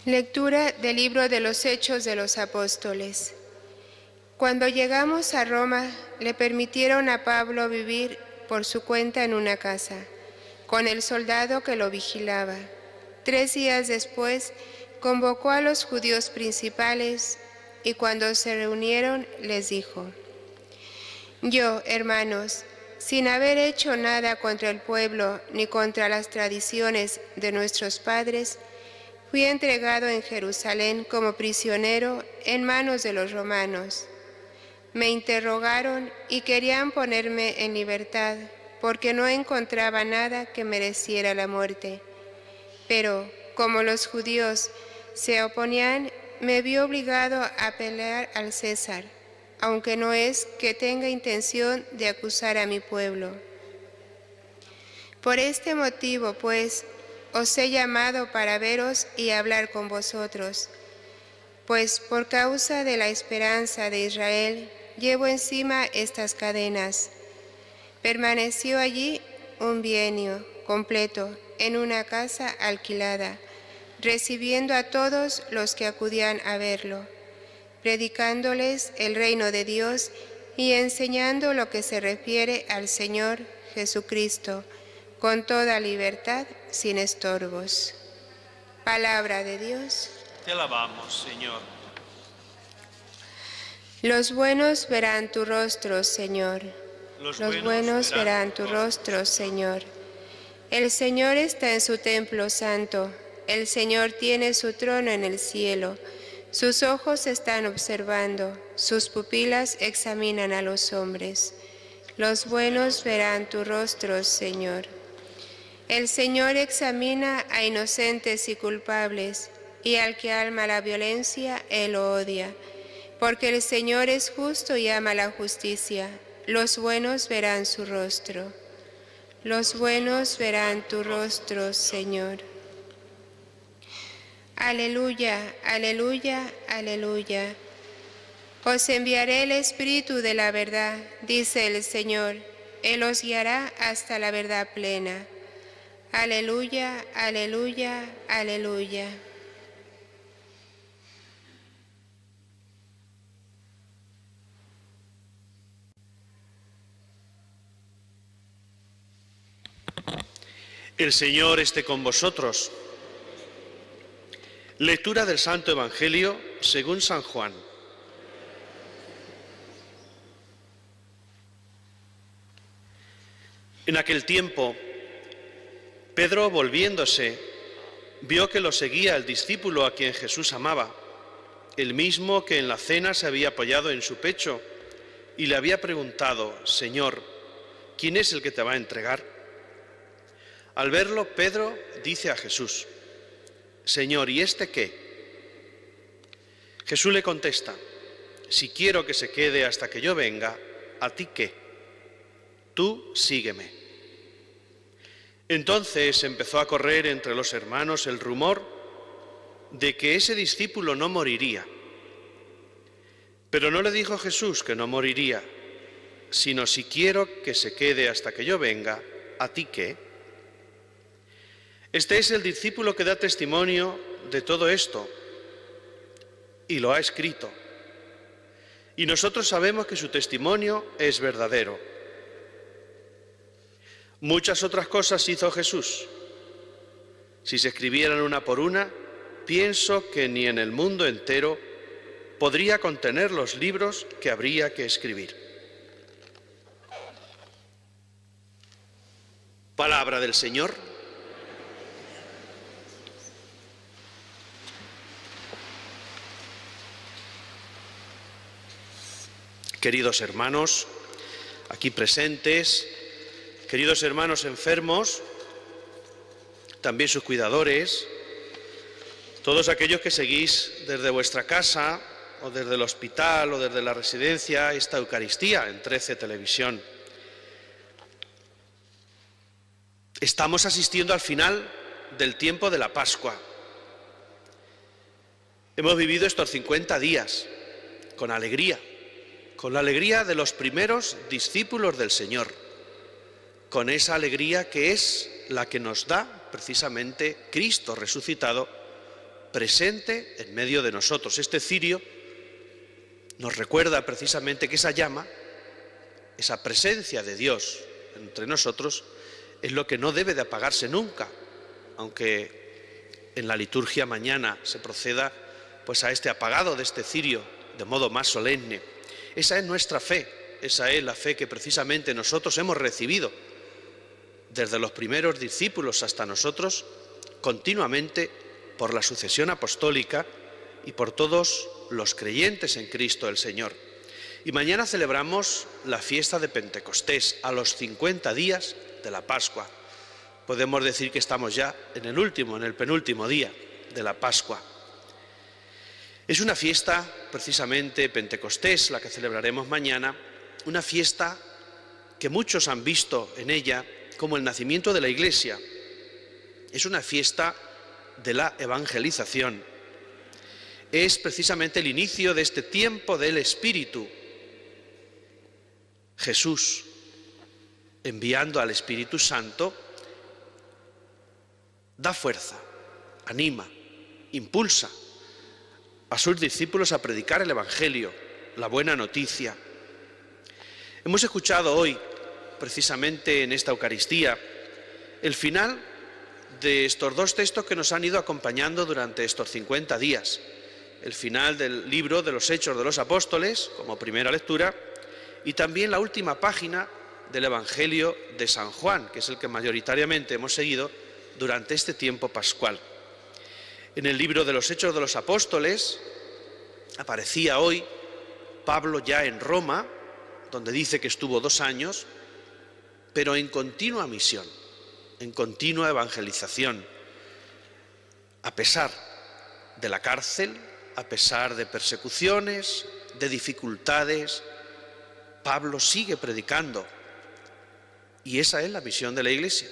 Lectura del libro de los Hechos de los Apóstoles. Cuando llegamos a Roma, le permitieron a Pablo vivir por su cuenta en una casa, con el soldado que lo vigilaba. 3 días después, convocó a los judíos principales y cuando se reunieron les dijo: Yo, hermanos, sin haber hecho nada contra el pueblo ni contra las tradiciones de nuestros padres, fui entregado en Jerusalén como prisionero en manos de los romanos. Me interrogaron y querían ponerme en libertad porque no encontraba nada que mereciera la muerte. Pero, como los judíos se oponían, me vi obligado a pelear al César, aunque no es que tenga intención de acusar a mi pueblo. Por este motivo, pues, os he llamado para veros y hablar con vosotros, pues por causa de la esperanza de Israel llevo encima estas cadenas. Permaneció allí un bienio completo en una casa alquilada, recibiendo a todos los que acudían a verlo, predicándoles el reino de Dios y enseñando lo que se refiere al Señor Jesucristo, con toda libertad, sin estorbos. Palabra de Dios. Te alabamos, Señor. Los buenos verán tu rostro, Señor. Los buenos verán tu rostro, Señor. El Señor está en su templo santo. El Señor tiene su trono en el cielo. Sus ojos están observando, sus pupilas examinan a los hombres. Los buenos verán tu rostro, Señor. El Señor examina a inocentes y culpables, y al que ama la violencia, Él lo odia. Porque el Señor es justo y ama la justicia. Los buenos verán su rostro. Los buenos verán tu rostro, Señor. Aleluya, aleluya, aleluya. Os enviaré el Espíritu de la verdad, dice el Señor. Él os guiará hasta la verdad plena. Aleluya, aleluya, aleluya. El Señor esté con vosotros. Lectura del Santo Evangelio según San Juan. En aquel tiempo, Pedro, volviéndose, vio que lo seguía el discípulo a quien Jesús amaba, el mismo que en la cena se había apoyado en su pecho y le había preguntado: Señor, ¿quién es el que te va a entregar? Al verlo, Pedro dice a Jesús: Señor, ¿y este qué? Jesús le contesta: si quiero que se quede hasta que yo venga, ¿a ti qué? Tú sígueme. Entonces empezó a correr entre los hermanos el rumor de que ese discípulo no moriría. Pero no le dijo Jesús que no moriría, sino: si quiero que se quede hasta que yo venga, ¿a ti qué? Este es el discípulo que da testimonio de todo esto y lo ha escrito. Y nosotros sabemos que su testimonio es verdadero. Muchas otras cosas hizo Jesús. Si se escribieran una por una, pienso que ni en el mundo entero podría contener los libros que habría que escribir. Palabra del Señor. Queridos hermanos, aquí presentes, queridos hermanos enfermos, también sus cuidadores, todos aquellos que seguís desde vuestra casa o desde el hospital o desde la residencia esta Eucaristía en 13 Televisión. Estamos asistiendo al final del tiempo de la Pascua. Hemos vivido estos 50 días con alegría, con la alegría de los primeros discípulos del Señor, con esa alegría que es la que nos da precisamente Cristo resucitado presente en medio de nosotros. Este cirio nos recuerda precisamente que esa llama, esa presencia de Dios entre nosotros, es lo que no debe de apagarse nunca, aunque en la liturgia mañana se proceda pues a este apagado de este cirio de modo más solemne. Esa es nuestra fe, esa es la fe que precisamente nosotros hemos recibido desde los primeros discípulos hasta nosotros, continuamente por la sucesión apostólica y por todos los creyentes en Cristo el Señor. Y mañana celebramos la fiesta de Pentecostés, a los 50 días de la Pascua. Podemos decir que estamos ya en el penúltimo día de la Pascua. Es una fiesta, precisamente Pentecostés, la que celebraremos mañana, una fiesta que muchos han visto en ella como el nacimiento de la Iglesia. Es una fiesta de la evangelización. Es precisamente el inicio de este tiempo del Espíritu. Jesús, enviando al Espíritu Santo, da fuerza, anima, impulsa a sus discípulos a predicar el Evangelio, la buena noticia. Hemos escuchado hoy, precisamente en esta Eucaristía, el final de estos dos textos que nos han ido acompañando durante estos 50 días. El final del libro de los Hechos de los Apóstoles, como primera lectura, y también la última página del Evangelio de San Juan, que es el que mayoritariamente hemos seguido durante este tiempo pascual. En el libro de los Hechos de los Apóstoles aparecía hoy Pablo ya en Roma, donde dice que estuvo 2 años, pero en continua misión, en continua evangelización, a pesar de la cárcel, a pesar de persecuciones, de dificultades. Pablo sigue predicando, y esa es la misión de la Iglesia,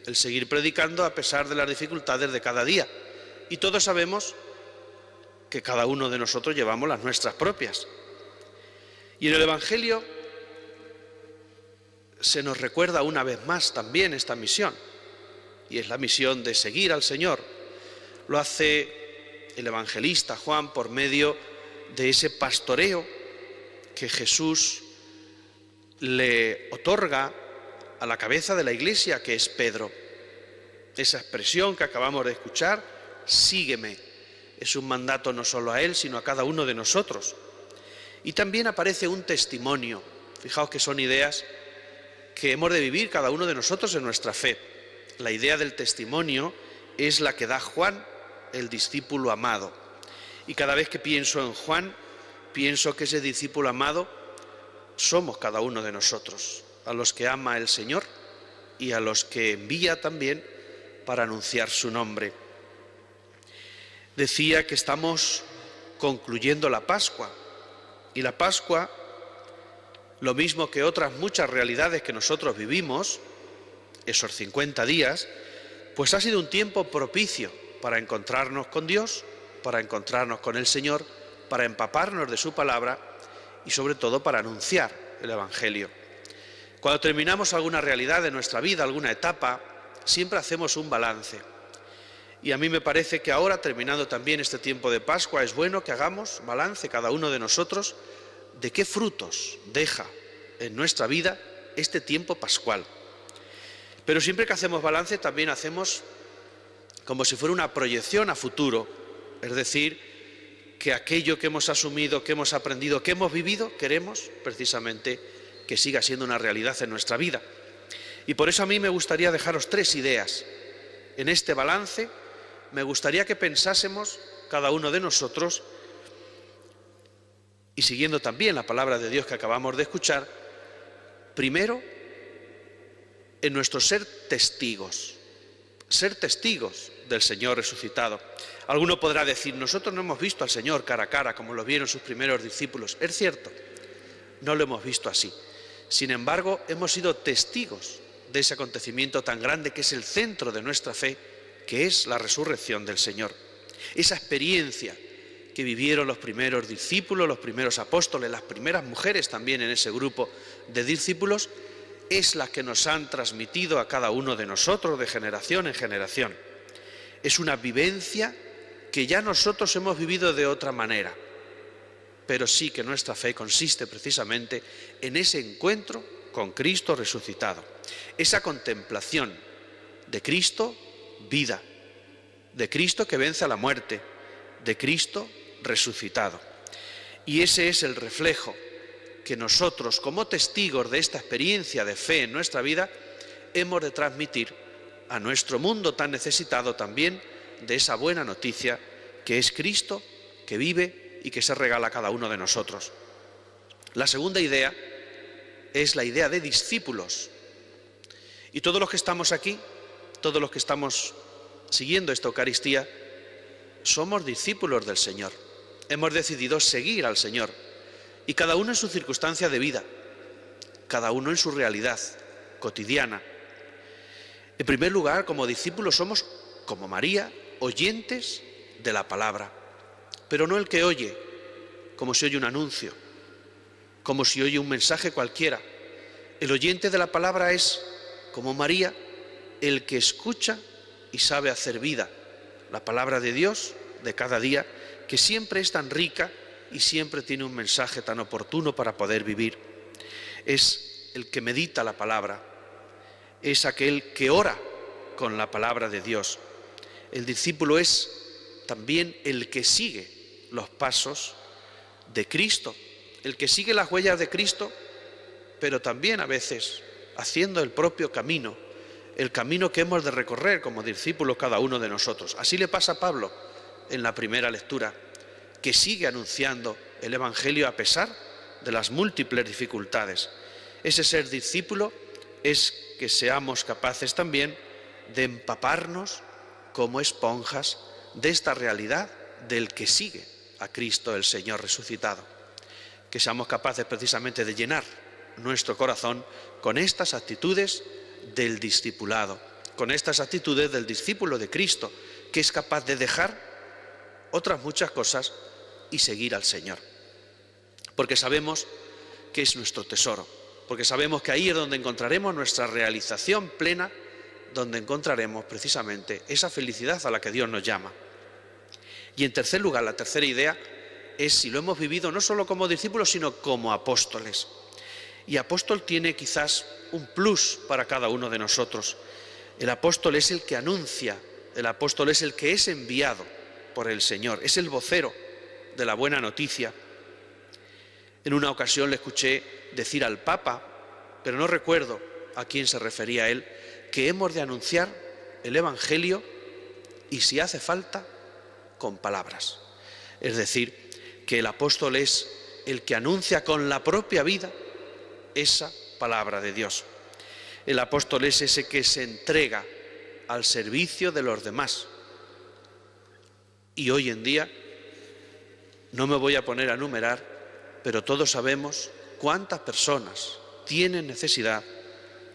el seguir predicando a pesar de las dificultades de cada día. Y todos sabemos que cada uno de nosotros llevamos las nuestras propias. Y en el Evangelio se nos recuerda una vez más también esta misión, y es la misión de seguir al Señor. Lo hace el evangelista Juan por medio de ese pastoreo que Jesús le otorga a la cabeza de la Iglesia, que es Pedro. Esa expresión que acabamos de escuchar, sígueme, es un mandato no solo a él, sino a cada uno de nosotros. Y también aparece un testimonio. Fijaos que son ideas que hemos de vivir cada uno de nosotros en nuestra fe. La idea del testimonio es la que da Juan, el discípulo amado. Y cada vez que pienso en Juan, pienso que ese discípulo amado somos cada uno de nosotros, a los que ama el Señor y a los que envía también para anunciar su nombre. Decía que estamos concluyendo la Pascua, y la Pascua, lo mismo que otras muchas realidades que nosotros vivimos, esos 50 días, pues ha sido un tiempo propicio para encontrarnos con Dios, para encontrarnos con el Señor, para empaparnos de su palabra y sobre todo para anunciar el Evangelio. Cuando terminamos alguna realidad de nuestra vida, alguna etapa, siempre hacemos un balance. Y a mí me parece que ahora, terminando también este tiempo de Pascua, es bueno que hagamos balance cada uno de nosotros de qué frutos deja en nuestra vida este tiempo pascual. Pero siempre que hacemos balance también hacemos como si fuera una proyección a futuro, es decir, que aquello que hemos asumido, que hemos aprendido, que hemos vivido, queremos precisamente que siga siendo una realidad en nuestra vida. Y por eso a mí me gustaría dejaros 3 ideas. En este balance me gustaría que pensásemos cada uno de nosotros, y siguiendo también la palabra de Dios que acabamos de escuchar, primero en nuestro ser testigos del Señor resucitado. Alguno podrá decir, nosotros no hemos visto al Señor cara a cara como lo vieron sus primeros discípulos. Es cierto, no lo hemos visto así. Sin embargo, hemos sido testigos de ese acontecimiento tan grande que es el centro de nuestra fe, que es la resurrección del Señor. Esa experiencia que vivieron los primeros discípulos, los primeros apóstoles, las primeras mujeres también en ese grupo de discípulos, es la que nos han transmitido a cada uno de nosotros de generación en generación. Es una vivencia que ya nosotros hemos vivido de otra manera, pero sí que nuestra fe consiste precisamente en ese encuentro con Cristo resucitado, esa contemplación de Cristo vida, de Cristo que vence a la muerte, de Cristo resucitado. Y ese es el reflejo que nosotros, como testigos de esta experiencia de fe en nuestra vida, hemos de transmitir a nuestro mundo tan necesitado también de esa buena noticia que es Cristo, que vive y que se regala a cada uno de nosotros. La segunda idea es la idea de discípulos. Y todos los que estamos aquí, todos los que estamos siguiendo esta Eucaristía, somos discípulos del Señor. Hemos decidido seguir al Señor, y cada uno en su circunstancia de vida, cada uno en su realidad cotidiana. En primer lugar, como discípulos somos, como María, oyentes de la palabra, pero no el que oye como si oye un anuncio, como si oye un mensaje cualquiera. El oyente de la palabra es, como María, el que escucha y sabe hacer vida la palabra de Dios de cada día, que siempre es tan rica y siempre tiene un mensaje tan oportuno para poder vivir. Es el que medita la palabra, es aquel que ora con la palabra de Dios. El discípulo es también el que sigue los pasos de Cristo, el que sigue las huellas de Cristo, pero también a veces haciendo el propio camino, el camino que hemos de recorrer como discípulos cada uno de nosotros. Así le pasa a Pablo en la primera lectura, que sigue anunciando el Evangelio a pesar de las múltiples dificultades. Ese ser discípulo es que seamos capaces también de empaparnos como esponjas de esta realidad del que sigue a Cristo el Señor resucitado. Que seamos capaces precisamente de llenar nuestro corazón con estas actitudes del discipulado, con estas actitudes del discípulo de Cristo, que es capaz de dejar otras muchas cosas y seguir al Señor. Porque sabemos que es nuestro tesoro, porque sabemos que ahí es donde encontraremos nuestra realización plena, donde encontraremos precisamente esa felicidad a la que Dios nos llama. Y en tercer lugar, la tercera idea es si lo hemos vivido no solo como discípulos, sino como apóstoles. Y apóstol tiene quizás un plus para cada uno de nosotros. El apóstol es el que anuncia, el apóstol es el que es enviado por el Señor, es el vocero de la buena noticia. En una ocasión le escuché decir al Papa, pero no recuerdo a quién se refería él, que hemos de anunciar el Evangelio y, si hace falta, con palabras. Es decir, que el apóstol es el que anuncia con la propia vida esa palabra de Dios. El apóstol es ese que se entrega al servicio de los demás. Y hoy en día, no me voy a poner a enumerar, pero todos sabemos cuántas personas tienen necesidad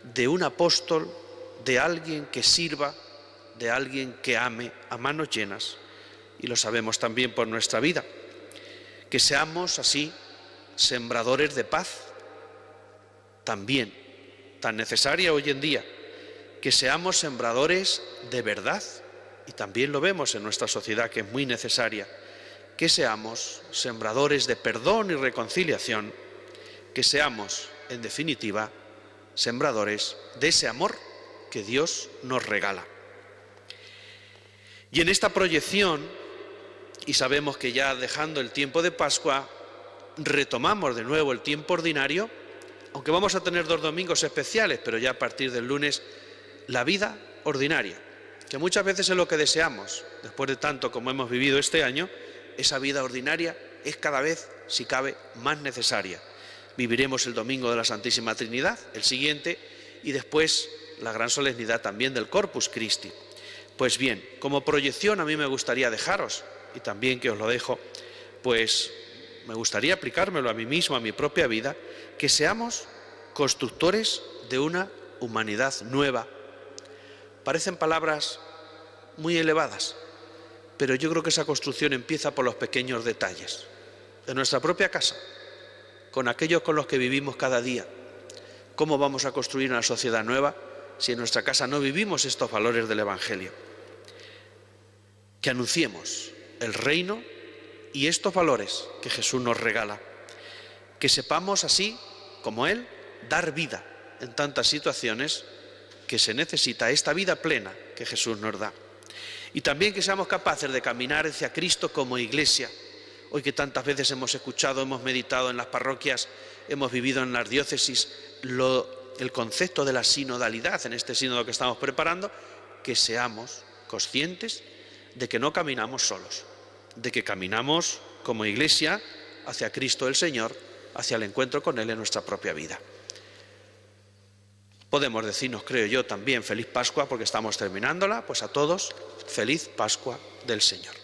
de un apóstol, de alguien que sirva, de alguien que ame a manos llenas. Y lo sabemos también por nuestra vida. Que seamos así sembradores de paz, también tan necesaria hoy en día. Que seamos sembradores de verdad, y también lo vemos en nuestra sociedad, que es muy necesaria. Que seamos sembradores de perdón y reconciliación, que seamos, en definitiva, sembradores de ese amor que Dios nos regala. Y en esta proyección, y sabemos que ya dejando el tiempo de Pascua, retomamos de nuevo el tiempo ordinario, aunque vamos a tener 2 domingos especiales, pero ya a partir del lunes, la vida ordinaria, que muchas veces es lo que deseamos, después de tanto como hemos vivido este año. Esa vida ordinaria es cada vez, si cabe, más necesaria. Viviremos el domingo de la Santísima Trinidad, el siguiente, y después la gran solemnidad también del Corpus Christi. Pues bien, como proyección a mí me gustaría dejaros, y también que os lo dejo, pues me gustaría aplicármelo a mí mismo, a mi propia vida, que seamos constructores de una humanidad nueva. Parecen palabras muy elevadas, pero yo creo que esa construcción empieza por los pequeños detalles de nuestra propia casa, con aquellos con los que vivimos cada día. ¿Cómo vamos a construir una sociedad nueva si en nuestra casa no vivimos estos valores del Evangelio? Que anunciemos el reino y estos valores que Jesús nos regala. Que sepamos así, como Él, dar vida en tantas situaciones que se necesita esta vida plena que Jesús nos da. Y también que seamos capaces de caminar hacia Cristo como Iglesia. Hoy que tantas veces hemos escuchado, hemos meditado en las parroquias, hemos vivido en las diócesis el concepto de la sinodalidad en este sínodo que estamos preparando, que seamos conscientes de que no caminamos solos, de que caminamos como Iglesia hacia Cristo el Señor, hacia el encuentro con Él en nuestra propia vida. Podemos decirnos, creo yo, también feliz Pascua porque estamos terminándola, pues a todos, feliz Pascua del Señor.